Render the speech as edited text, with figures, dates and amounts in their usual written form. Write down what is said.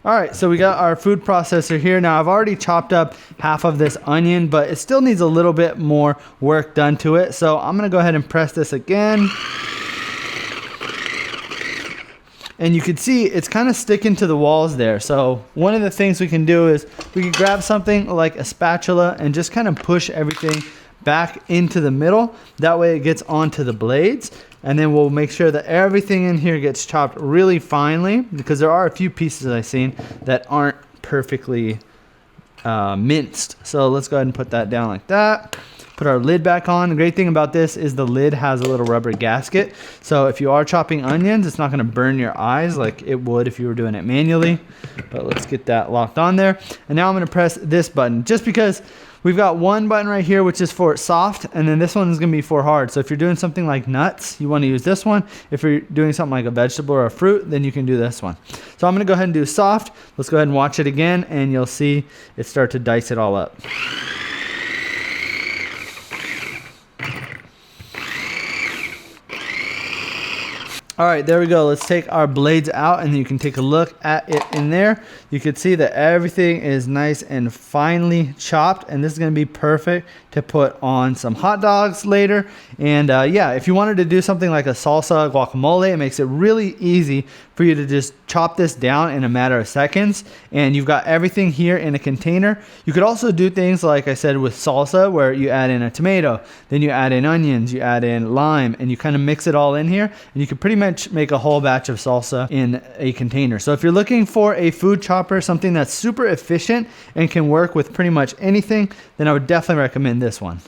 All right, so we got our food processor here. Now I've already chopped up half of this onion, but it still needs a little bit more work done to it. So I'm gonna go ahead and press this again. And you can see it's kind of sticking to the walls there. So one of the things we can do is we can grab something like a spatula and just kind of push everything back into the middle. That way it gets onto the blades. And then we'll make sure that everything in here gets chopped really finely, because there are a few pieces I've seen that aren't perfectly minced. So let's go ahead and put that down like that. Put our lid back on. The great thing about this is the lid has a little rubber gasket. So if you are chopping onions, it's not gonna burn your eyes like it would if you were doing it manually. But let's get that locked on there. And now I'm gonna press this button, just because we've got one button right here, which is for soft, and then this one is gonna be for hard. So if you're doing something like nuts, you wanna use this one. If you're doing something like a vegetable or a fruit, then you can do this one. So I'm gonna go ahead and do soft. Let's go ahead and watch it again, and you'll see it start to dice it all up. All right, there we go. Let's take our blades out, and you can take a look at it in there. You can see that everything is nice and finely chopped, and this is gonna be perfect to put on some hot dogs later. And yeah, if you wanted to do something like a salsa guacamole, it makes it really easy for you to just chop this down in a matter of seconds. And you've got everything here in a container. You could also do things like I said with salsa, where you add in a tomato, then you add in onions, you add in lime, and you kind of mix it all in here, and you can pretty much make a whole batch of salsa in a container. So if you're looking for a food chopper, something that's super efficient and can work with pretty much anything, then I would definitely recommend this one.